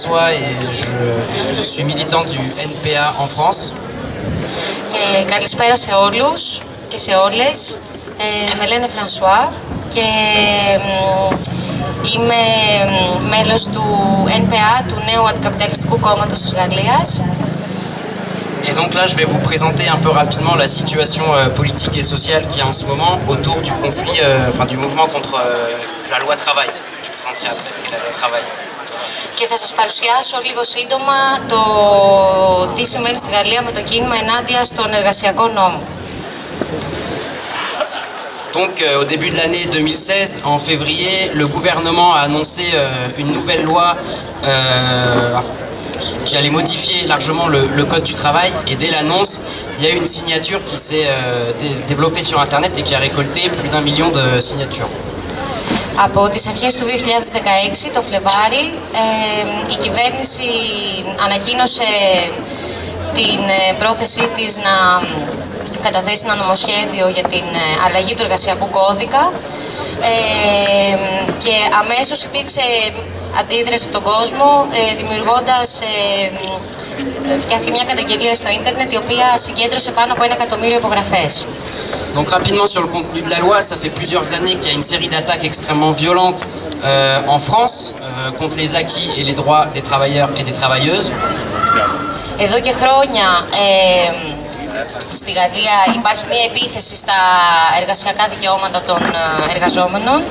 François et je suis militant du NPA en France. Καλησπέρα σε όλους και σε όλες. Με λένε Φρανσουά και είμαι μέλος του NPA, του νέου Αντικαπιταλιστικού Κόμματος της Γαλλίας. Et donc là, je vais vous présenter un peu rapidement la situation politique et sociale qui est en ce moment autour du conflit, du mouvement contre la loi travail. Je présenterai après ce qu'est la loi travail. Και θα σας παρουσιάσω λίγο σύντομα το τι συμβαίνει στη Γαλλία με το κίνημα ενάντια στον εργασιακό νόμο. Donc au début de l'année 2016, en février, le gouvernement a annoncé une nouvelle loi qui allait modifier largement le code du travail, et dès l'annonce, il y a eu une signature qui s'est développée sur internet et qui a récolté plus d'1 million de signatures. Από τις αρχές του 2016, το Φλεβάρι, η κυβέρνηση ανακοίνωσε την πρόθεσή της να καταθέσει ένα νομοσχέδιο για την αλλαγή του εργασιακού κώδικα και αμέσως υπήρξε αντίδραση από τον κόσμο, δημιουργώντας φτιάχτηκε μια καταγγελία στο ίντερνετ η οποία συγκέντρωσε πάνω από 1 εκατομμύριο υπογραφές. Donc rapidement sur le contenu de la loi, ça fait plusieurs années qu'il y a une série d'attaques extrêmement violentes en France contre les acquis et les droits des travailleurs et des travailleuses. Εδώ και χρόνια στη Γαλλία υπάρχει μια επίθεση στα εργασιακά δικαιώματα των εργαζόμενων.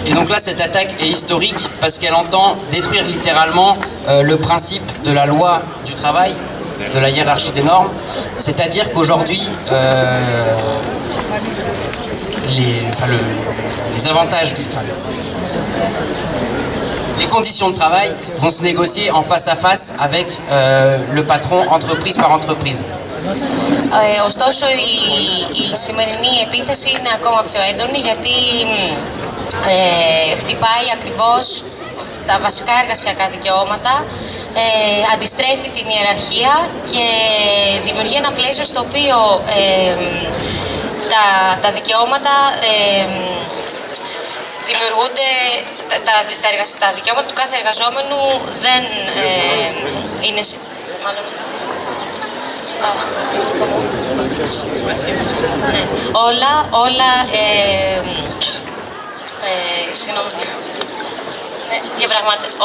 Et donc là, cette attaque est historique parce qu'elle entend détruire littéralement le principe de la loi du travail, de la hiérarchie des normes. C'est-à-dire qu'aujourd'hui, les avantages les conditions de travail vont se négocier en face à face avec le patron, entreprise par entreprise. Ωστόσο η σημερινή επίθεση είναι ακόμα πιο έντονη γιατί χτυπάει ακριβώς τα βασικά εργασιακά δικαιώματα, αντιστρέφει την ιεραρχία και δημιουργεί ένα πλαίσιο στο οποίο τα δικαιώματα δημιουργούνται, τα δικαιώματα του κάθε εργαζόμενου δεν είναι... Ναι,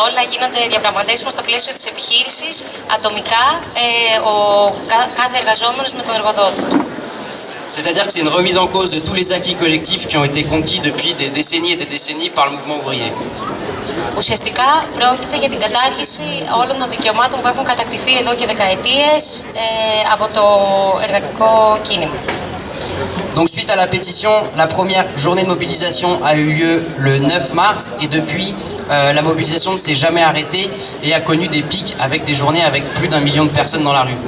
όλα γίνονται διαπραγματεύσιμα στο πλαίσιο της επιχείρησης, ατομικά, κάθε εργαζόμενος με τον εργοδότη του. C'est-à-dire que c'est une remise en cause de tous les acquis collectifs qui ont été conquis depuis des décennies par le mouvement ouvrier. Ουσιαστικά πρόκειται για την κατάργηση όλων των δικαιωμάτων που έχουν κατακτηθεί εδώ και δεκαετίες από το εργατικό κίνημα. Donc suite à la pétition, la première journée de mobilisation a eu lieu le 9 mars et depuis la mobilisation ne s'est jamais arrêtée et a connu des pics avec des journées avec plus d'1 million de personnes dans la rue.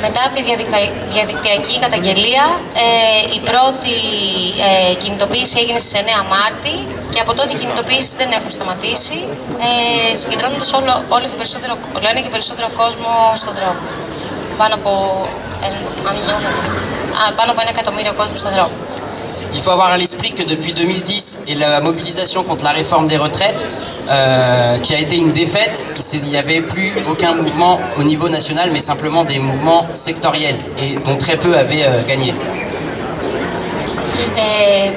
Μετά από τη διαδικτυακή καταγγελία, η πρώτη κινητοποίηση έγινε στις 9 Μάρτη και από τότε οι κινητοποίησεις δεν έχουν σταματήσει, συγκεντρώνοντας όλο και περισσότερο κόσμο στον δρόμο. Πάνω από 1 εκατομμύριο κόσμο στον δρόμο. Il faut avoir à l'esprit que depuis 2010 et la mobilisation contre la réforme des retraites, qui a été une défaite, il n'y avait plus aucun mouvement au niveau national, mais simplement des mouvements sectoriels, et dont très peu avaient gagné.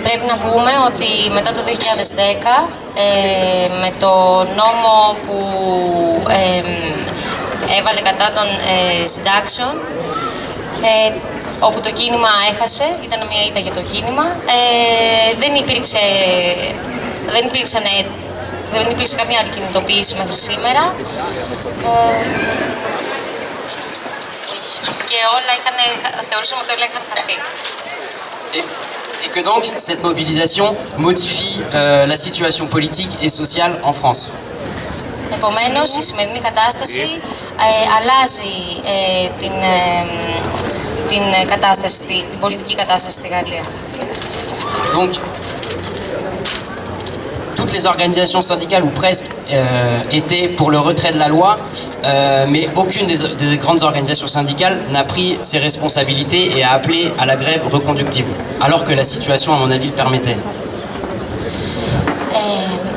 Πρέπει να πούμε ότι μετά το 2010, με το νόμο που έβαλε κατά των συντάξεων, όπου το κίνημα έχασε, ήταν μια ήττα για το κίνημα, δεν υπήρξε καμία άλλη κινητοποίηση μέχρι σήμερα και θεωρούσαμε ότι όλα είχαν χαθεί. Et que donc cette mobilisation modifie la situation politique et sociale en France. Επομένως, η σημερινή κατάσταση αλλάζει την πολιτική κατάσταση στη Γαλλία. Donc, toutes les organisations syndicales, ou presque, étaient pour le retrait de la loi, mais aucune des grandes organisations syndicales n'a pris ses responsabilités et a appelé à la grève reconductible, alors que la situation, à mon avis, le permettait.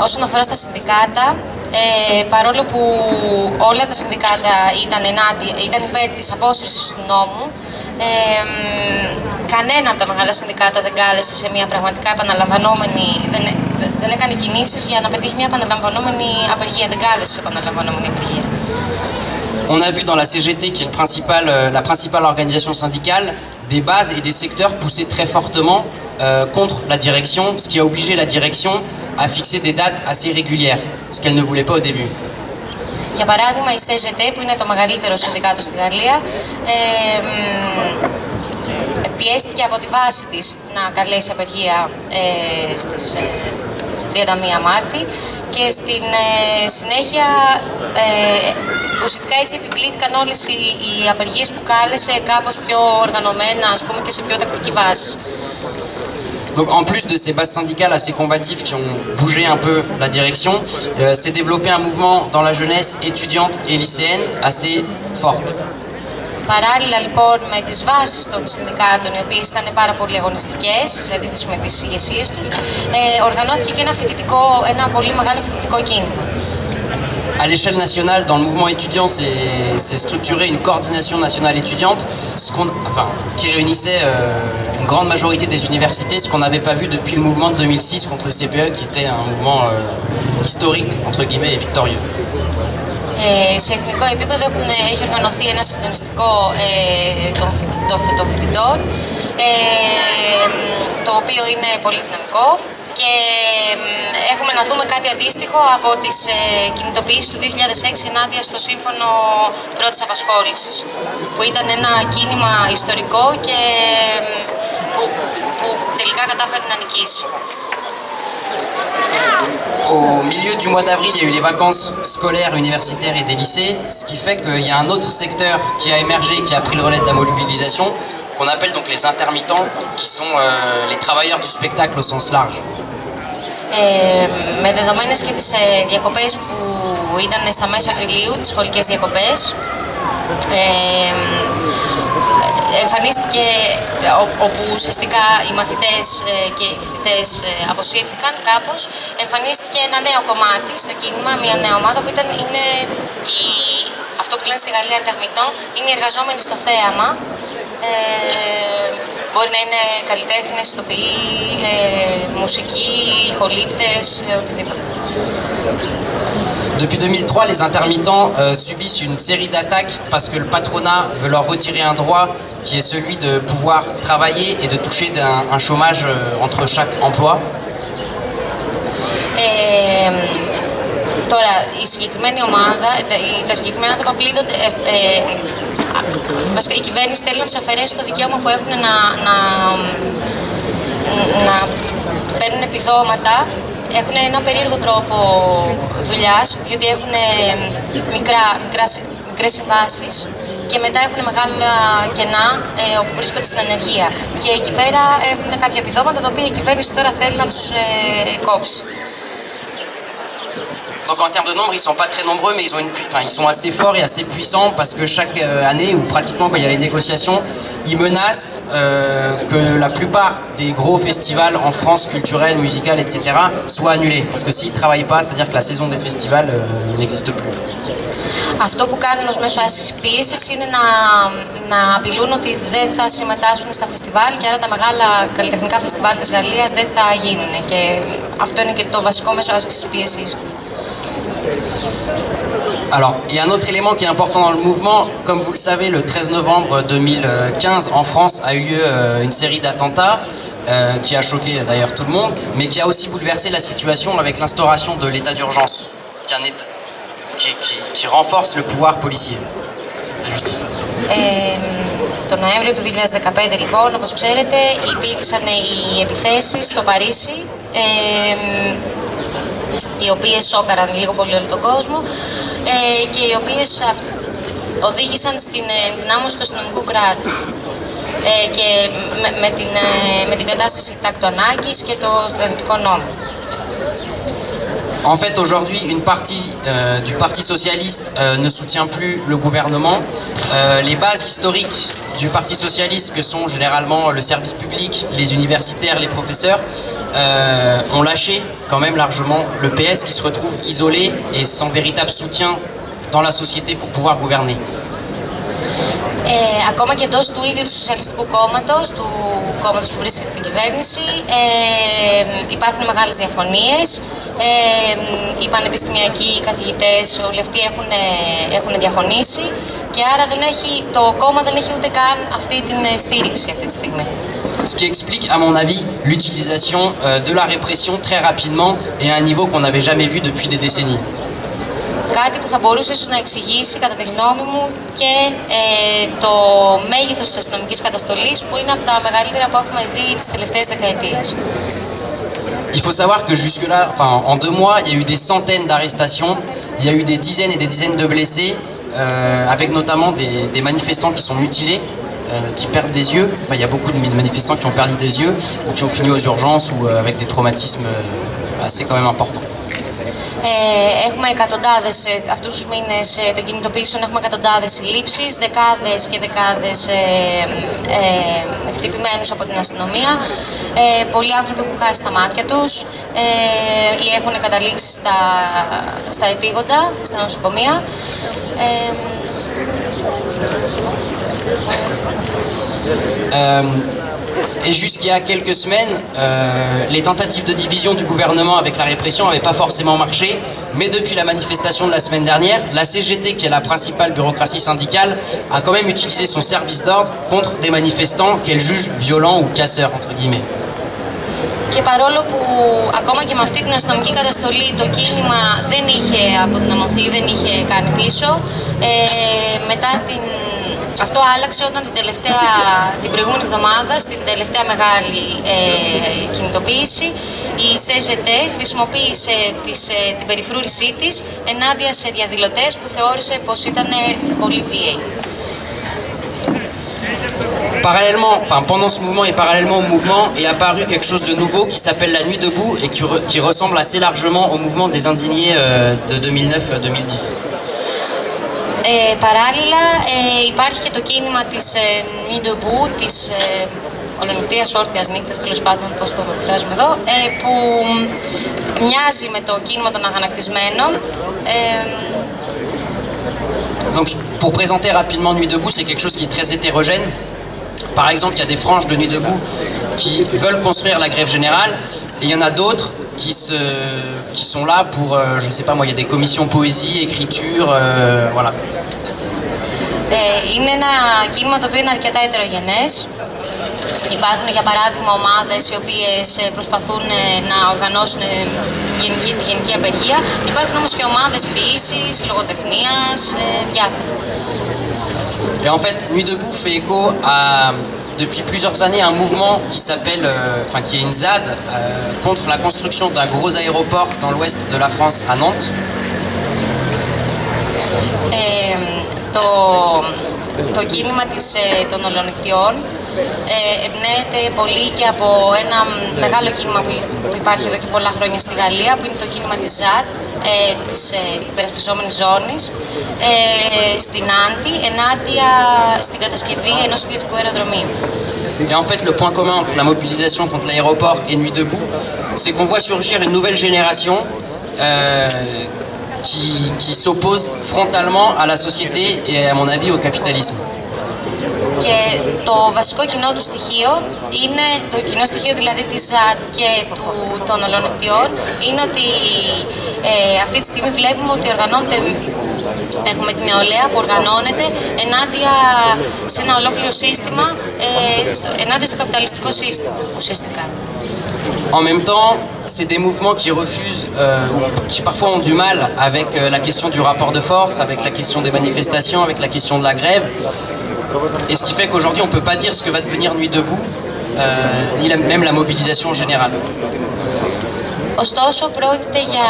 Όσον αφορά στα συνδικάτα, παρόλο που όλα τα συνδικάτα ήταν υπέρ της απόσυρσης του νόμου, κανένα από τα μεγάλα συνδικάτα δεν κάλεσε σε μια πραγματικά επαναλαμβανόμενη, δεν έκανε κινήσεις για να πετύχει μια επαναλαμβανόμενη απεργία, δεν κάλεσε επαναλαμβανόμενη απεργία. On a vu dans la CGT, qui est la principale organisation syndicale, des bases et des secteurs pousser très fortement contre la direction, ce qui a obligé la direction à fixer des dates assez régulières, ce qu'elle ne voulait pas au début. Για παράδειγμα, η CGT, που είναι το μεγαλύτερο συνδικάτο στη Γαλλία, πιέστηκε από τη βάση της να καλέσει απεργία στις 31 Μάρτη και στην συνέχεια ουσιαστικά έτσι επιβλήθηκαν όλες οι απεργίες που κάλεσε κάπως πιο οργανωμένα, ας πούμε, και σε πιο τακτική βάση. Donc en plus de ces bases syndicales assez combatives qui ont bougé un peu la direction, s'est développé un mouvement dans la jeunesse étudiante et lycéenne assez forte. Παράλληλα λοιπόν με τις βάσεις των συνδικάτων, οι οποίες ήταν πάρα πολύ αγωνιστικές σε αντίθεση με τις ηγεσίες τους, οργανώθηκε και ένα πολύ μεγάλο φοιτητικό κίνημα. À l'échelle nationale, dans le mouvement étudiant, s'est structurée une coordination nationale étudiante, qui réunissait une grande majorité des universités, ce qu'on n'avait pas vu depuis le mouvement de 2006 contre le CPE, qui était un mouvement historique, entre guillemets, et victorieux. Σε εθνικό επίπεδο έχει οργανωθεί ένα συντονιστικό των φοιτητών, το οποίο είναι πολύ δυναμικό. Και έχουμε να δούμε κάτι αντίστοιχο από τις κινητοποιήσεις του 2006 ενάντια στο Σύμφωνο Πρώτης Απασχόλησης, που ήταν ένα κίνημα ιστορικό και που τελικά κατάφερε να νικήσει. Au milieu du mois d'avril, il y a eu les vacances scolaires, universitaires et des lycées, ce qui fait qu'il y a un autre secteur qui a émergé, qui a pris le relais de la mobilisation, qu'on appelle donc les intermittents, qui sont les travailleurs du spectacle au sens large. Με δεδομένες και τις διακοπές που ήταν στα μέσα Απριλίου, τις σχολικές διακοπές, εμφανίστηκε, όπου ουσιαστικά οι μαθητές και οι φοιτητές αποσύρθηκαν κάπως, εμφανίστηκε ένα νέο κομμάτι στο κίνημα, μια νέα ομάδα που είναι αυτό που λένε στη Γαλλία intermittent, είναι οι εργαζόμενοι στο θέαμα. Μπορεί να είναι καλλιτέχνες, ηθοποιοί, μουσικοί, ηχολήπτες, οτιδήποτε. Depuis 2003, les intermittents subissent une série d'attaques parce que le patronat veut leur retirer un droit qui est celui de pouvoir travailler et de toucher un chômage entre chaque emploi. Τώρα, η συγκεκριμένη ομάδα, τα συγκεκριμένα άτομα πλήττονται. Βασικά, η κυβέρνηση θέλει να τους αφαιρέσει το δικαίωμα που έχουν να παίρνουν επιδόματα. Έχουν ένα περίεργο τρόπο δουλειάς, διότι έχουν μικρές συμβάσεις και μετά έχουν μεγάλα κενά όπου βρίσκονται στην ανεργία. Και εκεί πέρα έχουν κάποια επιδόματα τα οποία η κυβέρνηση τώρα θέλει να τους κόψει. Donc en termes de nombre, ils sont pas très nombreux, mais ils sont assez forts et assez puissants parce que chaque année, ou pratiquement quand il y a les négociations, ils menacent que la plupart des gros festivals en France, culturels, musicaux, etc., soient annulés. Parce que s'ils ne travaillent pas, c'est-à-dire que la saison des festivals n'existe plus. Αυτό που κάνουν ως μέσο άσκησης πίεσης είναι να απειλούν ότι δεν θα συμμετάσχουν στα φεστιβάλ και άρα τα μεγάλα καλλιτεχνικά φεστιβάλ της Γαλλίας δεν θα γίνουν. Και αυτό είναι και το βασικό μέσο άσκησης πίεσης τους. Alors, il y a un autre élément qui est important dans le mouvement. Comme vous le savez, le 13 novembre 2015, en France, a eu lieu une série d'attentats qui a choqué d'ailleurs tout le monde, mais qui a aussi bouleversé la situation avec l'instauration de l'état d'urgence, qui renforce le pouvoir policier. La justice. Το Νοέμβριο του 2015, λοιπόν, όπως ξέρετε, υπήρξαν οι επιθέσεις στο Παρίσι, οι οποίες σόκαραν λίγο πολύ όλο τον κόσμο και οι οποίες οδήγησαν στην ενδυνάμωση του αστυνομικού κράτους και με την κατάσταση εκτάκτου ανάγκης και το στρατιωτικό νόμο. En fait, aujourd'hui, une partie du Parti socialiste ne soutient plus le gouvernement. Les bases historiques du Parti socialiste, que sont généralement le service public, les universitaires, les professeurs, ont lâché quand même largement le PS, qui se retrouve isolé et sans véritable soutien dans la société pour pouvoir gouverner. Ακόμα και εντός του ίδιου του Σοσιαλιστικού Κόμματος, του κόμματος που βρίσκεται στην κυβέρνηση, υπάρχουν μεγάλες διαφωνίες. Οι πανεπιστημιακοί, οι καθηγητές, όλοι αυτοί έχουν διαφωνήσει και άρα το κόμμα δεν έχει ούτε καν αυτή την στήριξη αυτή τη στιγμή. Ce qui explique, à mon avis, l'utilisation de la répression très rapidement et à un niveau qu'on n'avait jamais vu depuis des décennies. Κάτι που θα μπορούσε ίσως να εξηγήσει, κατά τη γνώμη μου, και το μέγεθος της αστυνομικής καταστολής, που είναι από τα μεγαλύτερα που έχουμε δει τις τελευταίες δεκαετίες. Il faut savoir que jusque-là, enfin, en 2 mois, il y a eu des centaines d'arrestations, il y a eu des dizaines et des dizaines de blessés, avec notamment des manifestants qui sont mutilés, qui perdent des yeux. Enfin, il y a beaucoup de manifestants qui ont perdu des yeux, ou qui ont fini aux urgences, ou avec des traumatismes assez quand même importants. Έχουμε εκατοντάδες αυτούς τους μήνες των κινητοποιήσεων, έχουμε εκατοντάδες συλλήψεις, δεκάδες και δεκάδες χτυπημένους από την αστυνομία. Πολλοί άνθρωποι έχουν χάσει τα μάτια τους ή έχουν καταλήξει στα επίγοντα, στα νοσοκομεία. Et jusqu'il y a quelques semaines, les tentatives de division du gouvernement avec la répression n'avaient pas forcément marché, mais depuis la manifestation de la semaine dernière, la CGT, qui est la principale bureaucratie syndicale, a quand même utilisé son service d'ordre contre des manifestants qu'elle juge violents ou casseurs, entre guillemets. Και παρόλο που ακόμα και με αυτή την αστυνομική καταστολή το κίνημα δεν είχε αποδυναμωθεί, δεν είχε κάνει πίσω, μετά αυτό άλλαξε όταν την προηγούμενη εβδομάδα, στην τελευταία μεγάλη κινητοποίηση, η CGT χρησιμοποίησε την περιφρούρησή της ενάντια σε διαδηλωτές που θεώρησε πως ήταν πολύ βίαιοι. Parallèlement, enfin pendant ce mouvement et parallèlement au mouvement, est apparu quelque chose de nouveau qui s'appelle la Nuit debout et qui ressemble assez largement au mouvement des indignés de 2009-2010. Παράλληλα υπάρχει και το κίνημα της Nuit debout, της ολονυχτίας όρθιας νύχτας, τέλος πάντων πώς το μεταφράζουμε εδώ, που μοιάζει με το κίνημα των αγανακτισμένων. Donc pour présenter rapidement Nuit debout, c'est quelque chose qui est très hétérogène. Par exemple, il y a des franges de Nuit debout qui veulent construire la grève générale, et il y en a d'autres qui sont là pour, je sais pas moi, il y a des commissions poésie, écriture, voilà. Είναι ένα κίνημα το οποίο είναι αρκετά ετερογενές. Υπάρχουν για παράδειγμα ομάδες οι οποίες προσπαθούν να οργανώσουν τη γενική απεργία. Υπάρχουν όμως και ομάδες ποιήσης, λογοτεχνίας, διάφορα. Et en fait, Nuit debout fait écho à, depuis plusieurs années, un mouvement qui s'appelle, qui est une ZAD contre la construction d'un gros aéroport dans l'ouest de la France, à Nantes. Το κίνημα των ολονυχτιών εμπνέεται πολύ και από ένα μεγάλο κίνημα που υπάρχει εδώ και πολλά χρόνια στη Γαλλία, που είναι το κίνημα της ΖΑΤ, της υπερασπιζόμενης ζώνης, στην Νάντι, ενάντια στην κατασκευή ενός ιδιωτικού αεροδρομίου. Et en fait, le point commun entre la mobilisation contre l'aéroport et Nuit debout, c'est qu'on voit surgir une nouvelle génération qui s'oppose frontalement à la société et, à mon avis, au capitalisme. Και το βασικό κοινό του στοιχείο είναι, το κοινό στοιχείο δηλαδή της ΖΑΤ και των ολονυχτιών, είναι ότι αυτή τη στιγμή βλέπουμε ότι έχουμε την νεολαία που οργανώνεται ενάντια σε ένα ολόκληρο σύστημα, ενάντια στο καπιταλιστικό σύστημα ουσιαστικά. En même temps, c'est des mouvements qui refusent, qui parfois ont du mal avec la question du rapport de force, avec la question des manifestations, avec la question de la grève. Et ce qui fait qu'aujourd'hui, on ne peut pas dire ce que va devenir Nuit debout, ni même la mobilisation générale. Ωστόσο, πρόκειται για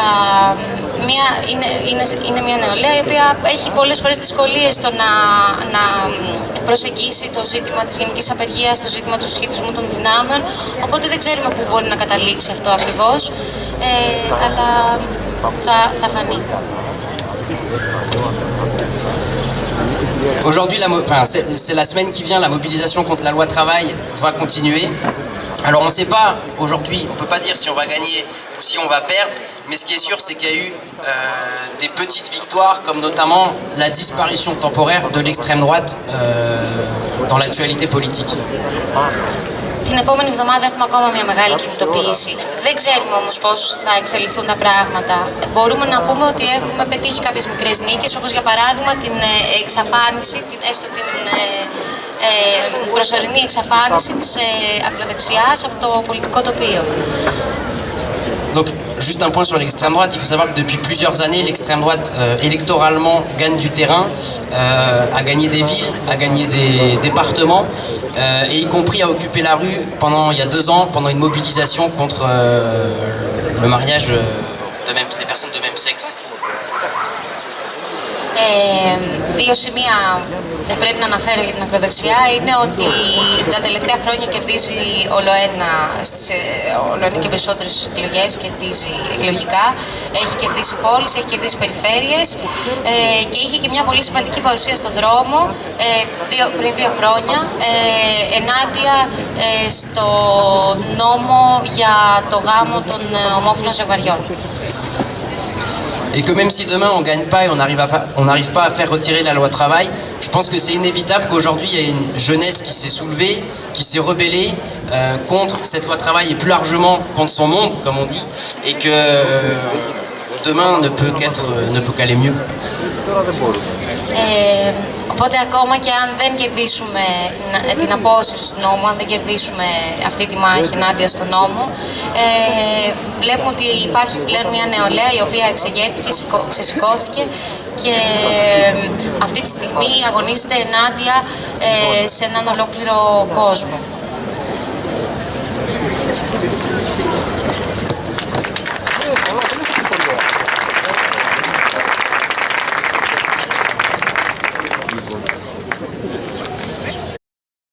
είναι μια νεολαία η οποία έχει πολλές φορές δυσκολίες στο να προσεγγίσει το ζήτημα της γενικής απεργίας, το ζήτημα του συσχετισμού των δυνάμεων, οπότε δεν ξέρουμε πού μπορεί να καταλήξει αυτό ακριβώς, αλλά θα φανεί. Aujourd'hui, c'est la semaine qui vient, la mobilisation contre la loi travail va continuer. Alors on ne sait pas, aujourd'hui, on ne peut pas dire si on va gagner ou si on va perdre, mais ce qui est sûr, c'est qu'il y a eu des petites victoires, comme notamment la disparition temporaire de l'extrême droite dans l'actualité politique. Την επόμενη εβδομάδα έχουμε ακόμα μια μεγάλη κινητοποίηση. Δεν ξέρουμε όμως πώς θα εξελιχθούν τα πράγματα. Μπορούμε να πούμε ότι έχουμε πετύχει κάποιες μικρές νίκες, όπως για παράδειγμα την εξαφάνιση, έστω την προσωρινή εξαφάνιση της ακροδεξιάς από το πολιτικό τοπίο. Donc, juste un point sur l'extrême droite, il faut savoir que depuis plusieurs années, l'extrême droite électoralement gagne du terrain, a gagné des villes, a gagné des départements, et y compris a occupé la rue il y a 2 ans, pendant une mobilisation contre le mariage des personnes de même sexe. Δύο σημεία που πρέπει να αναφέρω για την ακροδεξιά είναι ότι τα τελευταία χρόνια κερδίζει ολοένα και περισσότερες εκλογές, κερδίζει εκλογικά, έχει κερδίσει πόλεις, έχει κερδίσει περιφέρειες και είχε και μια πολύ σημαντική παρουσία στο δρόμο πριν 2 χρόνια ενάντια στο νόμο για το γάμο των ομόφυλων ζευγαριών. Et que même si demain on ne gagne pas et on n'arrive pas à faire retirer la loi travail, je pense que c'est inévitable qu'aujourd'hui il y a une jeunesse qui s'est soulevée, qui s'est rebellée contre cette loi travail et plus largement contre son monde, comme on dit, et que demain ne peut qu'aller mieux. Οπότε ακόμα και αν δεν κερδίσουμε την απόσυρση του νόμου, αν δεν κερδίσουμε αυτή τη μάχη ενάντια στον νόμο, βλέπουμε ότι υπάρχει πλέον μια νεολαία η οποία εξεγέρθηκε, ξεσηκώθηκε και αυτή τη στιγμή αγωνίζεται ενάντια σε έναν ολόκληρο κόσμο.